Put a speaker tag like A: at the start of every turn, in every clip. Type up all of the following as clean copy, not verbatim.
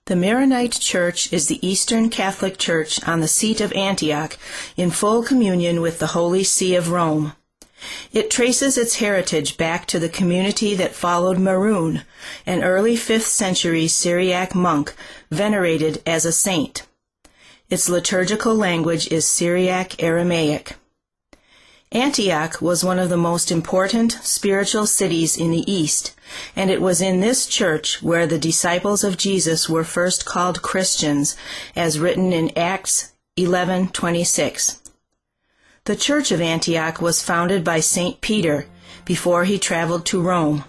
A: The Maronite Church is the Eastern Catholic Church on the seat of Antioch in full communion with the Holy See of Rome. It traces its heritage back to the community that followed Maron, an early 5th century Syriac monk venerated as a saint. Its liturgical language is Syriac Aramaic. Antioch was one of the most important spiritual cities in the East, and it was in this church where the disciples of Jesus were first called Christians, as written in Acts 11:26. The Church of Antioch was founded by St. Peter before he traveled to Rome.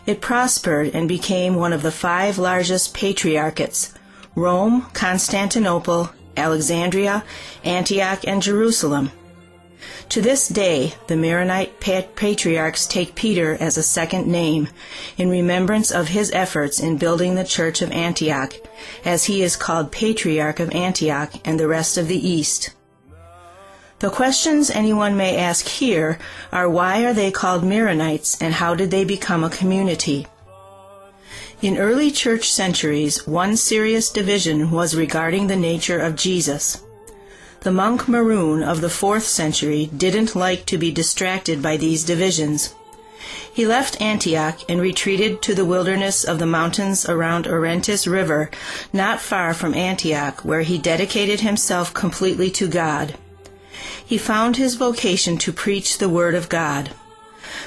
A: It prospered and became one of the 5 largest patriarchates: Rome, Constantinople, Alexandria, Antioch, and Jerusalem. To this day, the Maronite patriarchs take Peter as a second name, in remembrance of his efforts in building the Church of Antioch, as he is called Patriarch of Antioch and the rest of the East. The questions anyone may ask here are, why are they called Maronites, and how did they become a community? In early church centuries, one serious division was regarding the nature of Jesus. The monk Maron of the 4th century didn't like to be distracted by these divisions. He left Antioch and retreated to the wilderness of the mountains around Orontes River, not far from Antioch, where he dedicated himself completely to God. He found his vocation to preach the Word of God.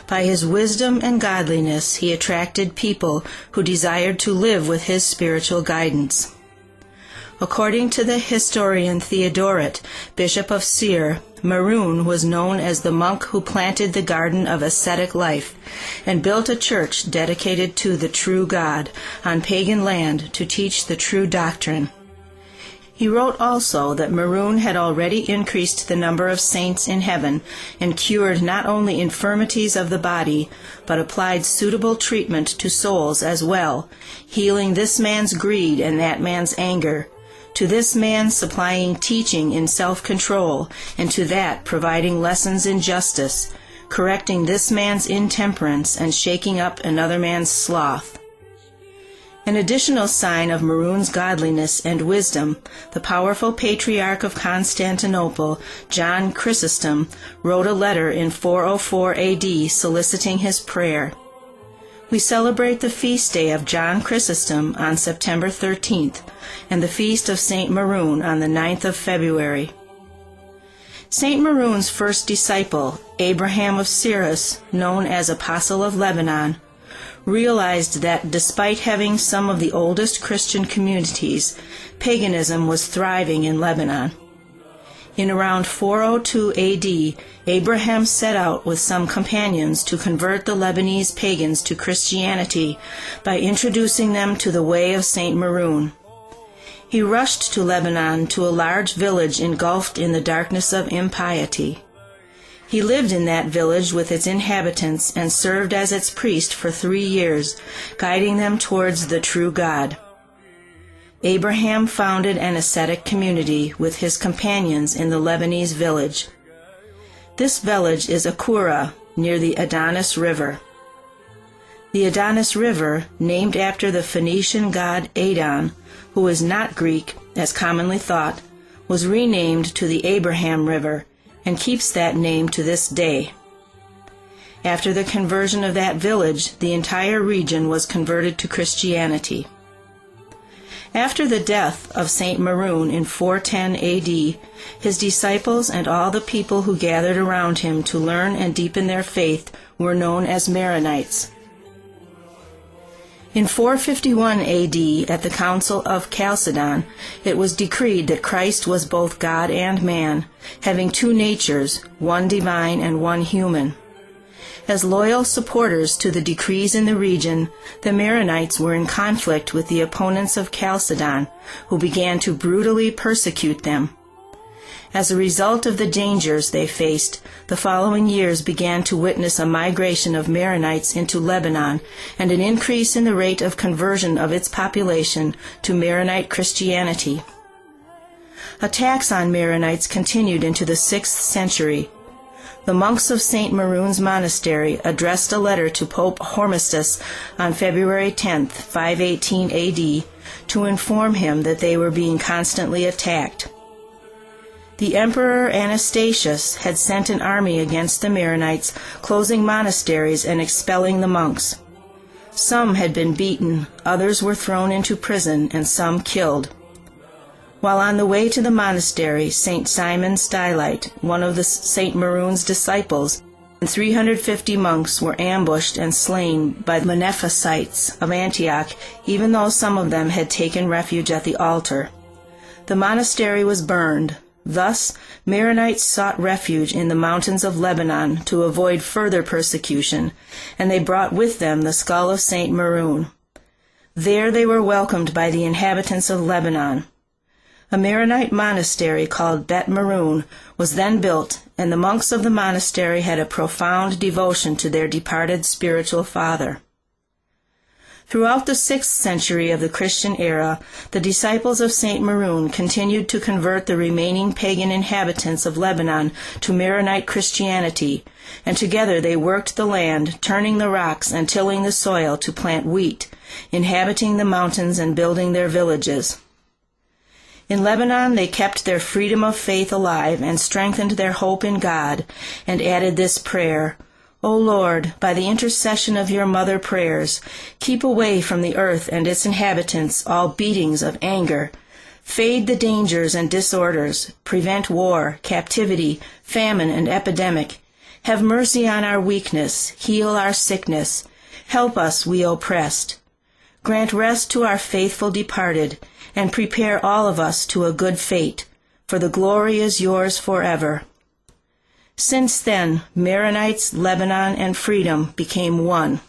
A: By his wisdom and godliness, he attracted people who desired to live with his spiritual guidance. According to the historian Theodoret, Bishop of Syr, Maron was known as the monk who planted the garden of ascetic life and built a church dedicated to the true God on pagan land to teach the true doctrine. He wrote also that Maron had already increased the number of saints in heaven and cured not only infirmities of the body, but applied suitable treatment to souls as well, healing this man's greed and that man's anger, to this man supplying teaching in self-control, and to that providing lessons in justice, correcting this man's intemperance and shaking up another man's sloth. An additional sign of Maron's godliness and wisdom, the powerful Patriarch of Constantinople, John Chrysostom, wrote a letter in 404 AD soliciting his prayer. We celebrate the feast day of John Chrysostom on September 13th, and the feast of St. Maron on the 9th of February. St. Maron's first disciple, Abraham of Cyrus, known as Apostle of Lebanon, realized that despite having some of the oldest Christian communities, paganism was thriving in Lebanon. In around 402 AD, Abraham set out with some companions to convert the Lebanese pagans to Christianity by introducing them to the way of St. Maron. He rushed to Lebanon, to a large village engulfed in the darkness of impiety. He lived in that village with its inhabitants and served as its priest for 3 years, guiding them towards the true God. Abraham founded an ascetic community with his companions in the Lebanese village. This village is Akura, near the Adonis River. The Adonis River, named after the Phoenician god Adon, who is not Greek, as commonly thought, was renamed to the Abraham River, and keeps that name to this day. After the conversion of that village, the entire region was converted to Christianity. After the death of St. Maron in 410 AD, his disciples and all the people who gathered around him to learn and deepen their faith were known as Maronites. In 451 AD, at the Council of Chalcedon, it was decreed that Christ was both God and man, having 2 natures, one divine and one human. As loyal supporters to the decrees in the region, the Maronites were in conflict with the opponents of Chalcedon, who began to brutally persecute them. As a result of the dangers they faced, the following years began to witness a migration of Maronites into Lebanon and an increase in the rate of conversion of its population to Maronite Christianity. Attacks on Maronites continued into the 6th century. the monks of St. Maron's Monastery addressed a letter to Pope Hormisdas on February 10, 518 AD, to inform him that they were being constantly attacked. The Emperor Anastasius had sent an army against the Maronites, closing monasteries and expelling the monks. Some had been beaten, others were thrown into prison, and some killed. While on the way to the monastery, St. Simon Stylite, one of the St. Maron's disciples, and 350 monks were ambushed and slain by the Monophysites of Antioch, even though some of them had taken refuge at the altar. The monastery was burned. Thus, Maronites sought refuge in the mountains of Lebanon to avoid further persecution, and they brought with them the skull of St. Maron. There they were welcomed by the inhabitants of Lebanon. A Maronite monastery called Bet Maron was then built, and the monks of the monastery had a profound devotion to their departed spiritual father. Throughout the 6th century of the Christian era, the disciples of St. Maron continued to convert the remaining pagan inhabitants of Lebanon to Maronite Christianity, and together they worked the land, turning the rocks and tilling the soil to plant wheat, inhabiting the mountains and building their villages. In Lebanon they kept their freedom of faith alive and strengthened their hope in God, and added this prayer, O Lord, by the intercession of your mother prayers, keep away from the earth and its inhabitants all beatings of anger. Fade the dangers and disorders, prevent war, captivity, famine, and epidemic. Have mercy on our weakness, heal our sickness. Help us, we oppressed. Grant rest to our faithful departed, and prepare all of us to a good fate, for the glory is yours forever. Since then, Maronites, Lebanon, and freedom became one.